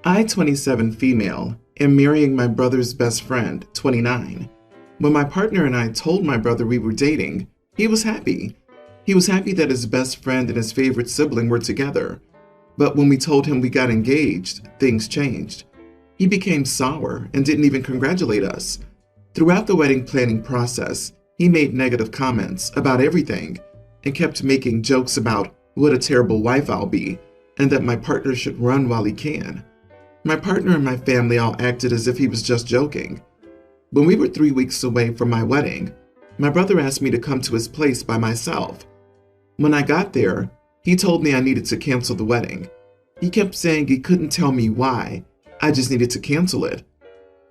I, 27 female, am marrying my brother's best friend, 29. When my partner and I told my brother we were dating, he was happy. He was happy that his best friend and his favorite sibling were together. But when we told him we got engaged, things changed. He became sour and didn't even congratulate us. Throughout the wedding planning process, he made negative comments about everything and kept making jokes about what a terrible wife I'll be and that my partner should run while he can. My partner and my family all acted as if he was just joking. When we were 3 weeks away from my wedding, my brother asked me to come to his place by myself. When I got there, he told me I needed to cancel the wedding. He kept saying he couldn't tell me why. I just needed to cancel it.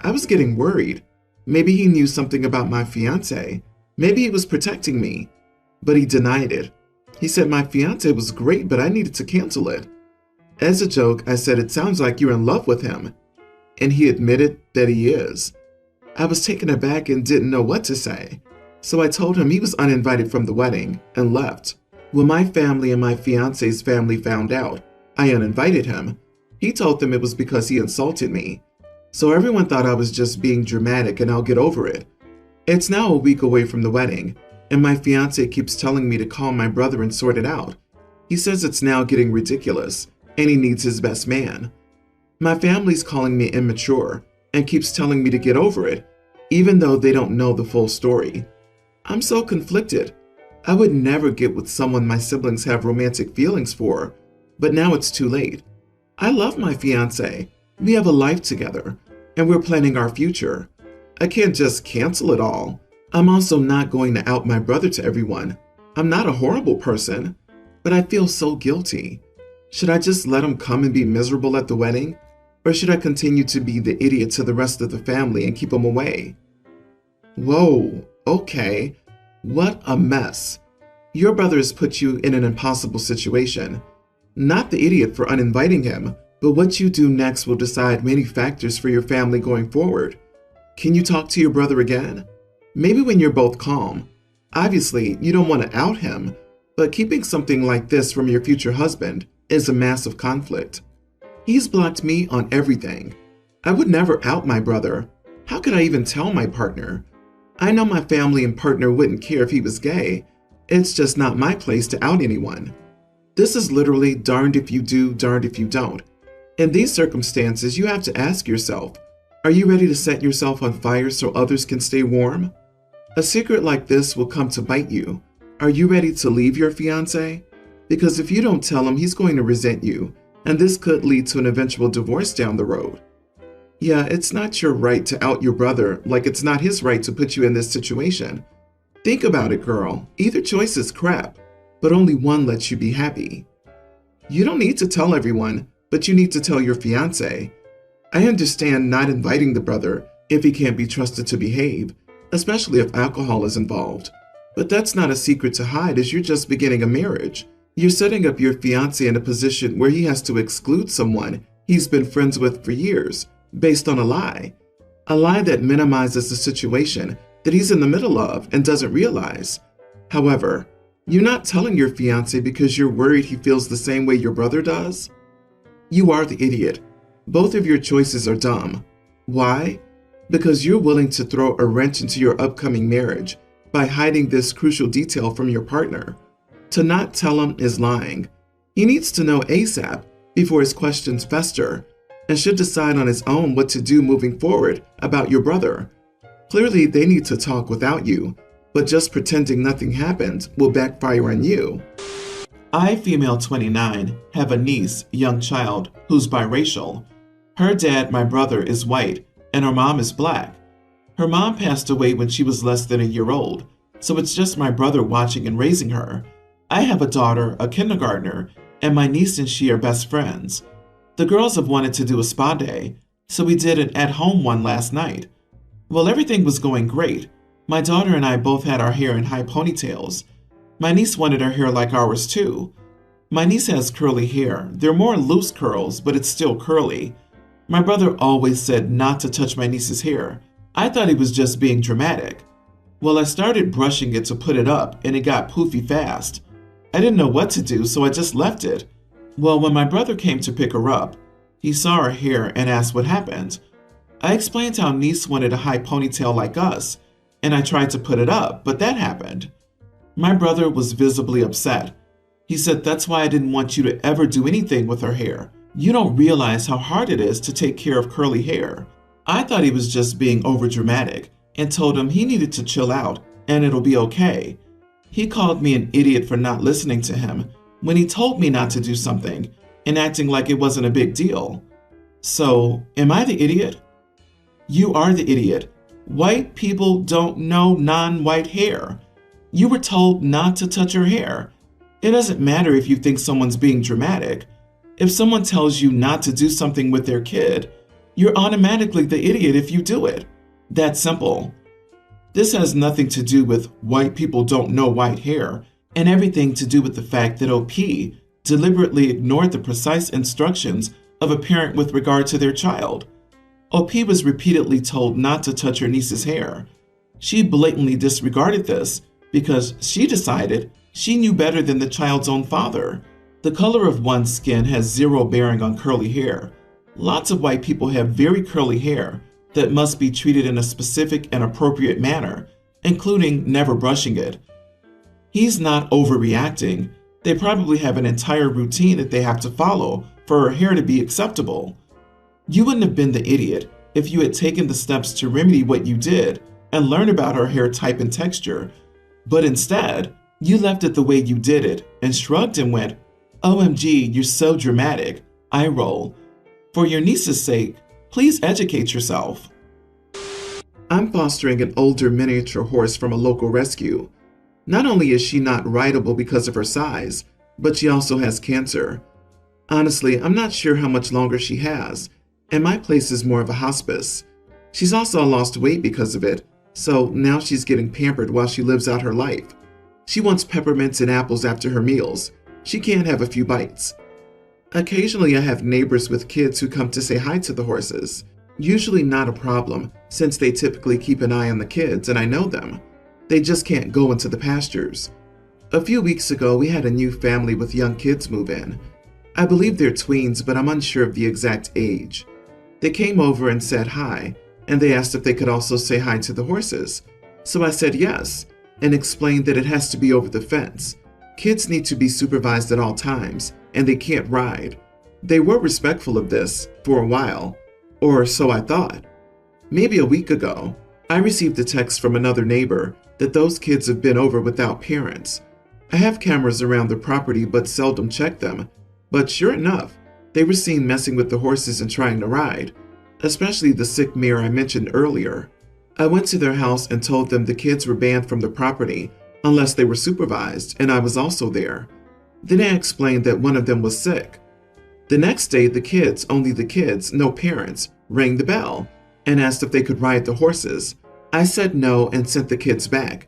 I was getting worried. Maybe he knew something about my fiance. Maybe he was protecting me. But he denied it. He said my fiance was great, but I needed to cancel it. As a joke, I said, "It sounds like you're in love with him." And he admitted that he is. I was taken aback and didn't know what to say. So I told him he was uninvited from the wedding and left. When my family and my fiance's family found out I uninvited him, he told them it was because he insulted me. So everyone thought I was just being dramatic and I'll get over it. It's now a week away from the wedding, and my fiance keeps telling me to call my brother and sort it out. He says it's now getting ridiculous, and he needs his best man. My family's calling me immature and keeps telling me to get over it, even though they don't know the full story. I'm so conflicted. I would never get with someone my siblings have romantic feelings for, but now it's too late. I love my fiance. We have a life together, and we're planning our future. I can't just cancel it all. I'm also not going to out my brother to everyone. I'm not a horrible person, but I feel so guilty. Should I just let him come and be miserable at the wedding? Or should I continue to be the idiot to the rest of the family and keep him away? Whoa, okay. What a mess. Your brother has put you in an impossible situation. Not the idiot for uninviting him, but what you do next will decide many factors for your family going forward. Can you talk to your brother again? Maybe when you're both calm. Obviously, you don't want to out him, but keeping something like this from your future husband is a massive conflict. He's blocked me on everything. I would never out my brother. How could I even tell my partner? I know my family and partner wouldn't care if he was gay. It's just not my place to out anyone. This is literally darned if you do, darned if you don't. In these circumstances, you have to ask yourself, are you ready to set yourself on fire so others can stay warm? A secret like this will come to bite you. Are you ready to leave your fiancé? Because if you don't tell him, he's going to resent you, and this could lead to an eventual divorce down the road. Yeah, it's not your right to out your brother, like it's not his right to put you in this situation. Think about it, girl. Either choice is crap, but only one lets you be happy. You don't need to tell everyone, but you need to tell your fiancé. I understand not inviting the brother if he can't be trusted to behave, especially if alcohol is involved. But that's not a secret to hide, as you're just beginning a marriage. You're setting up your fiancé in a position where he has to exclude someone he's been friends with for years, based on a lie that minimizes the situation that he's in the middle of and doesn't realize. However, you're not telling your fiancé because you're worried he feels the same way your brother does. You are the idiot. Both of your choices are dumb. Why? Because you're willing to throw a wrench into your upcoming marriage by hiding this crucial detail from your partner. To not tell him is lying. He needs to know ASAP before his questions fester, and should decide on his own what to do moving forward about your brother. Clearly, they need to talk without you, but just pretending nothing happened will backfire on you. I, female 29, have a niece, young child, who's biracial. Her dad, my brother, is white, and her mom is black. Her mom passed away when she was less than a year old, so it's just my brother watching and raising her. I have a daughter, a kindergartner, and my niece and she are best friends. The girls have wanted to do a spa day, so we did an at-home one last night. Well, everything was going great. My daughter and I both had our hair in high ponytails. My niece wanted her hair like ours too. My niece has curly hair. They're more loose curls, but it's still curly. My brother always said not to touch my niece's hair. I thought he was just being dramatic. Well, I started brushing it to put it up, and it got poofy fast. I didn't know what to do, so I just left it. Well, when my brother came to pick her up, He saw her hair and asked what happened. I explained how niece wanted a high ponytail like us, and I tried to put it up, but that happened. My brother was visibly upset. He said that's why I didn't want you to ever do anything with her hair. You don't realize how hard it is to take care of curly hair. I thought he was just being overdramatic and told him he needed to chill out and it'll be okay. He called me an idiot for not listening to him when he told me not to do something and acting like it wasn't a big deal. So, am I the idiot? You are the idiot. White people don't know non-white hair. You were told not to touch her hair. It doesn't matter if you think someone's being dramatic. If someone tells you not to do something with their kid, you're automatically the idiot if you do it. That's simple. This has nothing to do with white people don't know white hair and everything to do with the fact that OP deliberately ignored the precise instructions of a parent with regard to their child. OP was repeatedly told not to touch her niece's hair. She blatantly disregarded this because she decided she knew better than the child's own father. The color of one's skin has zero bearing on curly hair. Lots of white people have very curly hair that must be treated in a specific and appropriate manner, including never brushing it. He's not overreacting. They probably have an entire routine that they have to follow for her hair to be acceptable. You wouldn't have been the idiot if you had taken the steps to remedy what you did and learn about her hair type and texture, but instead, you left it the way you did it and shrugged and went, OMG, you're so dramatic. Eye roll. For your niece's sake, please educate yourself. I'm fostering an older miniature horse from a local rescue. Not only is she not rideable because of her size, but she also has cancer. Honestly, I'm not sure how much longer she has, and my place is more of a hospice. She's also lost weight because of it, so now she's getting pampered while she lives out her life. She wants peppermints and apples after her meals. She can't have a few bites. Occasionally I have neighbors with kids who come to say hi to the horses. Usually not a problem, since they typically keep an eye on the kids and I know them. They just can't go into the pastures. A few weeks ago we had a new family with young kids move in. I believe they're tweens, but I'm unsure of the exact age. They came over and said hi, and they asked if they could also say hi to the horses. So I said yes, and explained that it has to be over the fence. Kids need to be supervised at all times, and they can't ride. They were respectful of this for a while, or so I thought. Maybe a week ago, I received a text from another neighbor that those kids have been over without parents. I have cameras around the property but seldom check them, but sure enough, they were seen messing with the horses and trying to ride, especially the sick mare I mentioned earlier. I went to their house and told them the kids were banned from the property unless they were supervised, and I was also there. Then I explained that one of them was sick. The next day, the kids, only the kids, no parents, rang the bell and asked if they could ride the horses. I said no and sent the kids back.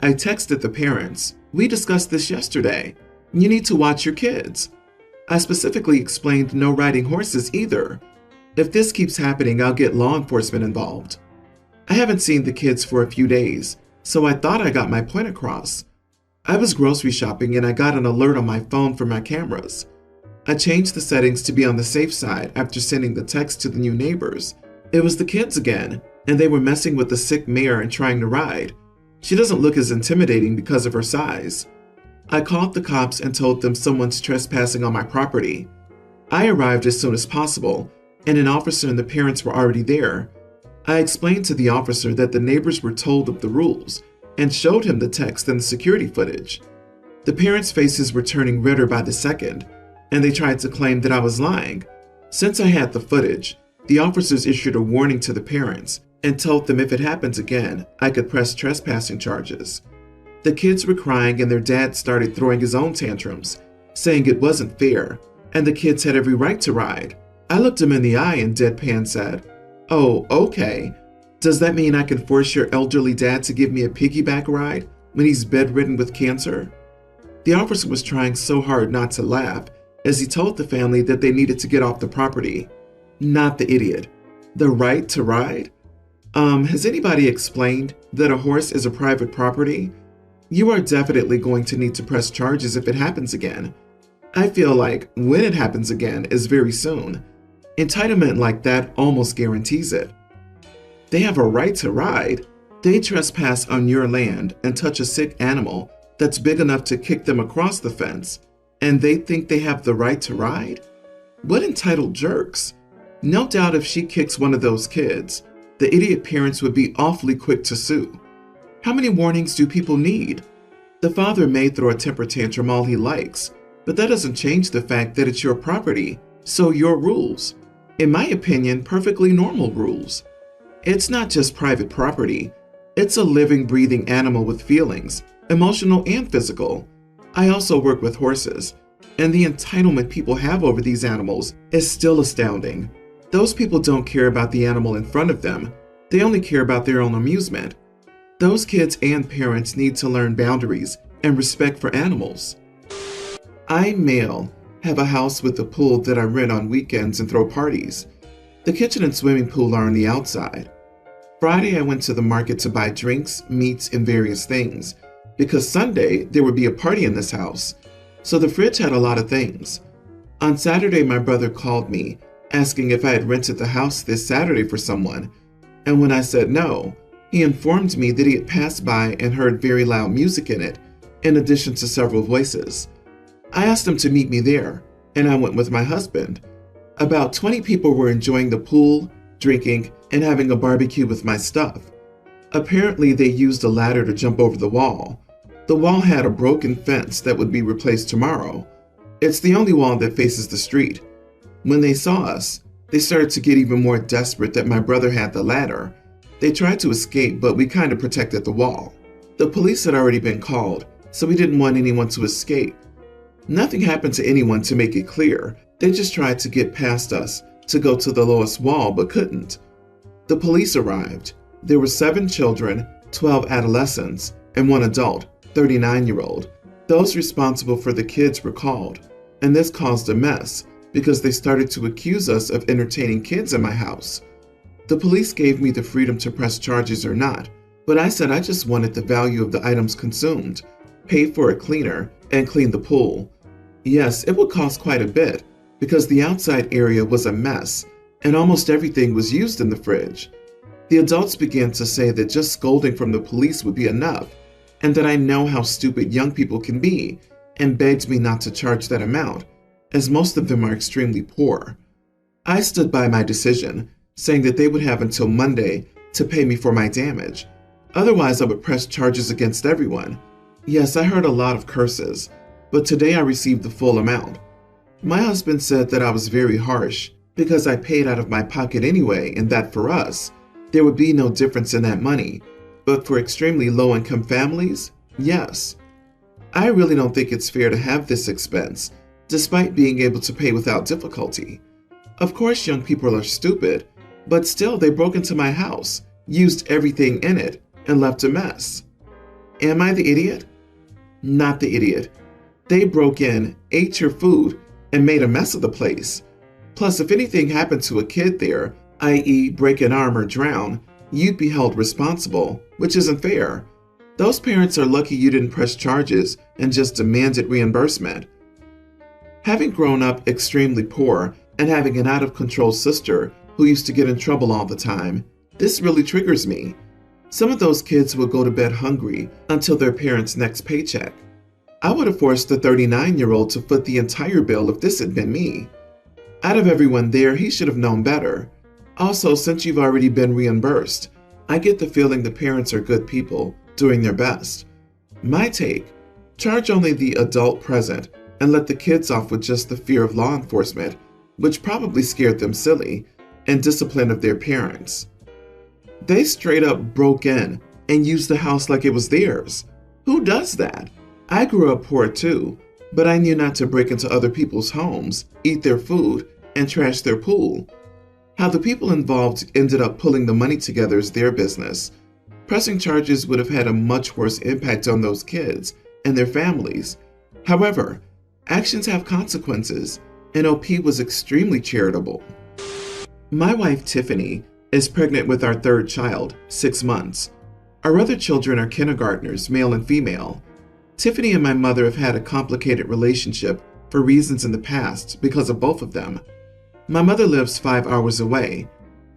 I texted the parents. We discussed this yesterday. You need to watch your kids. I specifically explained no riding horses either. If this keeps happening, I'll get law enforcement involved. I haven't seen the kids for a few days, so I thought I got my point across. I was grocery shopping and I got an alert on my phone from my cameras. I changed the settings to be on the safe side after sending the text to the new neighbors. It was the kids again, and they were messing with the sick mare and trying to ride. She doesn't look as intimidating because of her size. I called the cops and told them someone's trespassing on my property. I arrived as soon as possible, and an officer and the parents were already there. I explained to the officer that the neighbors were told of the rules and showed him the text and the security footage. The parents' faces were turning redder by the second, and they tried to claim that I was lying. Since I had the footage, the officers issued a warning to the parents and told them if it happens again, I could press trespassing charges. The kids were crying and their dad started throwing his own tantrums, saying it wasn't fair, and the kids had every right to ride. I looked him in the eye and deadpan said, "Oh, okay. Does that mean I can force your elderly dad to give me a piggyback ride when he's bedridden with cancer?" The officer was trying so hard not to laugh as he told the family that they needed to get off the property. Not the idiot. The right to ride? Has anybody explained that a horse is a private property? You are definitely going to need to press charges if it happens again. I feel like when it happens again is very soon. Entitlement like that almost guarantees it. They have a right to ride. They trespass on your land and touch a sick animal that's big enough to kick them across the fence, and they think they have the right to ride? What entitled jerks? No doubt if she kicks one of those kids, the idiot parents would be awfully quick to sue. How many warnings do people need? The father may throw a temper tantrum all he likes, but that doesn't change the fact that it's your property, so your rules. In my opinion, perfectly normal rules. It's not just private property. It's a living, breathing animal with feelings, emotional and physical. I also work with horses, and the entitlement people have over these animals is still astounding. Those people don't care about the animal in front of them. They only care about their own amusement. Those kids and parents need to learn boundaries and respect for animals. I, male, have a house with a pool that I rent on weekends and throw parties. The kitchen and swimming pool are on the outside. Friday, I went to the market to buy drinks, meats, and various things, because Sunday there would be a party in this house, so the fridge had a lot of things. On Saturday, my brother called me, asking if I had rented the house this Saturday for someone, and when I said no, he informed me that he had passed by and heard very loud music in it, in addition to several voices. I asked him to meet me there, and I went with my husband. About 20 people were enjoying the pool, drinking, and having a barbecue with my stuff. Apparently, they used a ladder to jump over the wall. The wall had a broken fence that would be replaced tomorrow. It's the only wall that faces the street. When they saw us, they started to get even more desperate that my brother had the ladder. They tried to escape, but we kind of protected the wall. The police had already been called, so we didn't want anyone to escape. Nothing happened to anyone, to make it clear. They just tried to get past us to go to the lowest wall, but couldn't. The police arrived. There were 7 children, 12 adolescents, and 1 adult, 39-year-old. Those responsible for the kids were called, and this caused a mess because they started to accuse us of entertaining kids in my house. The police gave me the freedom to press charges or not, but I said I just wanted the value of the items consumed, pay for a cleaner, and clean the pool. Yes, it would cost quite a bit because the outside area was a mess and almost everything was used in the fridge. The adults began to say that just scolding from the police would be enough, and that I know how stupid young people can be, and begged me not to charge that amount, as most of them are extremely poor. I stood by my decision, saying that they would have until Monday to pay me for my damage. Otherwise, I would press charges against everyone. Yes, I heard a lot of curses, but today I received the full amount. My husband said that I was very harsh because I paid out of my pocket anyway, and that for us, there would be no difference in that money. But for extremely low-income families, yes. I really don't think it's fair to have this expense, despite being able to pay without difficulty. Of course, young people are stupid, but still they broke into my house, used everything in it, and left a mess. Am I the idiot? Not the idiot. They broke in, ate your food, and made a mess of the place. Plus, if anything happened to a kid there, i.e. break an arm or drown, you'd be held responsible, which isn't fair. Those parents are lucky you didn't press charges and just demanded reimbursement. Having grown up extremely poor and having an out-of-control sister who used to get in trouble all the time, this really triggers me. Some of those kids would go to bed hungry until their parents' next paycheck. I would have forced the 39-year-old to foot the entire bill if this had been me. Out of everyone there, he should have known better. Also, since you've already been reimbursed, I get the feeling the parents are good people, doing their best. My take, charge only the adult present and let the kids off with just the fear of law enforcement, which probably scared them silly, and discipline of their parents. They straight up broke in and used the house like it was theirs. Who does that? I grew up poor too, but I knew not to break into other people's homes, eat their food, and trash their pool. How the people involved ended up pulling the money together is their business. Pressing charges would have had a much worse impact on those kids and their families. However, actions have consequences, and OP was extremely charitable. My wife, Tiffany, is pregnant with our 3rd child, 6 months. Our other children are kindergartners, male and female. Tiffany and my mother have had a complicated relationship for reasons in the past because of both of them. My mother lives 5 hours away.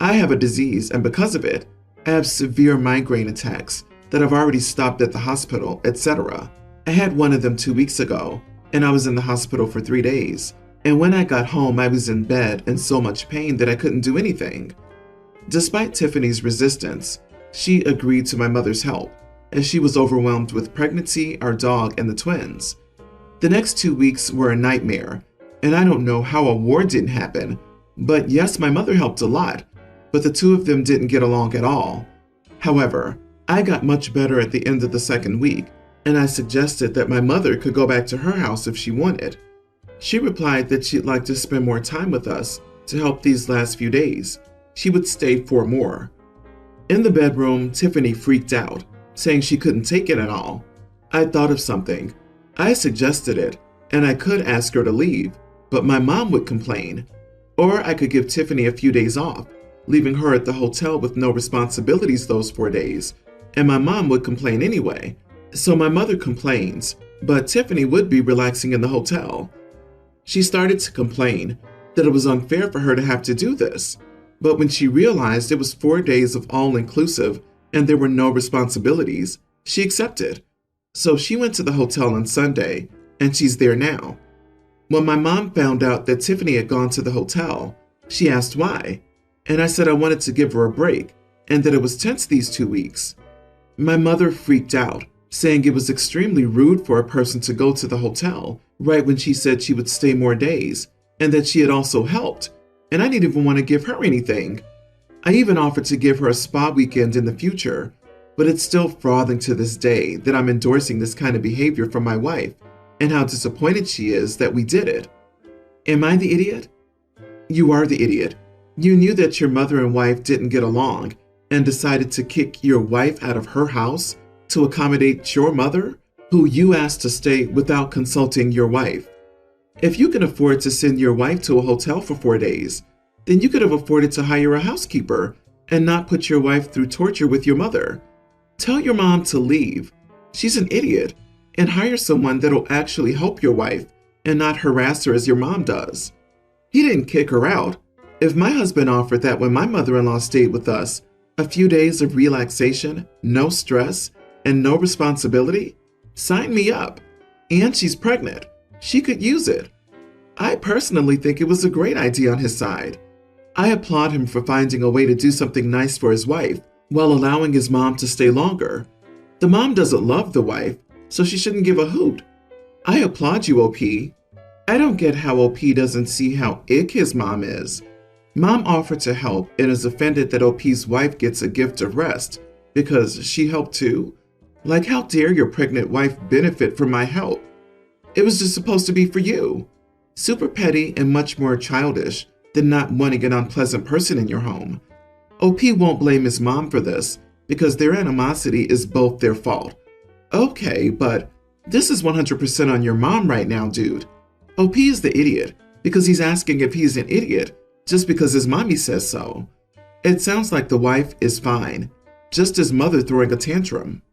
I have a disease, and because of it, I have severe migraine attacks that I've already stopped at the hospital, etc. I had one of them 2 weeks ago, and I was in the hospital for 3 days. And when I got home, I was in bed in so much pain that I couldn't do anything. Despite Tiffany's resistance, she agreed to my mother's help, as she was overwhelmed with pregnancy, our dog, and the twins. The next 2 weeks were a nightmare, and I don't know how a war didn't happen, but yes, my mother helped a lot, but the two of them didn't get along at all. However, I got much better at the end of the second week, and I suggested that my mother could go back to her house if she wanted. She replied that she'd like to spend more time with us to help these last few days. She would stay 4 more. In the bedroom, Tiffany freaked out, saying she couldn't take it at all. I thought of something. I suggested it, and I could ask her to leave, but my mom would complain. Or I could give Tiffany a few days off, leaving her at the hotel with no responsibilities those 4 days, and my mom would complain anyway. So my mother complains, but Tiffany would be relaxing in the hotel. She started to complain that it was unfair for her to have to do this, but when she realized it was 4 days of all-inclusive and there were no responsibilities, she accepted. So she went to the hotel on Sunday, and she's there now. When my mom found out that Tiffany had gone to the hotel, she asked why, and I said I wanted to give her a break and that it was tense these 2 weeks. My mother freaked out, saying it was extremely rude for a person to go to the hotel right when she said she would stay more days, and that she had also helped, and I didn't even want to give her anything. I even offered to give her a spa weekend in the future, but it's still frothing to this day that I'm endorsing this kind of behavior from my wife, and how disappointed she is that we did it. Am I the idiot? You are the idiot. You knew that your mother and wife didn't get along, and decided to kick your wife out of her house to accommodate your mother, who you asked to stay without consulting your wife. If you can afford to send your wife to a hotel for 4 days, then you could have afforded to hire a housekeeper and not put your wife through torture with your mother. Tell your mom to leave. She's an idiot, and hire someone that'll actually help your wife and not harass her as your mom does. He didn't kick her out. If my husband offered that when my mother-in-law stayed with us, a few days of relaxation, no stress, and no responsibility, sign me up. And she's pregnant. She could use it. I personally think it was a great idea on his side. I applaud him for finding a way to do something nice for his wife while allowing his mom to stay longer. The mom doesn't love the wife, so she shouldn't give a hoot. I applaud you, OP. I don't get how OP doesn't see how ick his mom is. Mom offered to help and is offended that OP's wife gets a gift of rest because she helped too. Like, how dare your pregnant wife benefit from my help? It was just supposed to be for you. Super petty and much more childish than not wanting an unpleasant person in your home. OP won't blame his mom for this because their animosity is both their fault. Okay, but this is 100% on your mom right now, dude. OP is the idiot because he's asking if he's an idiot just because his mommy says so. It sounds like the wife is fine, just his mother throwing a tantrum.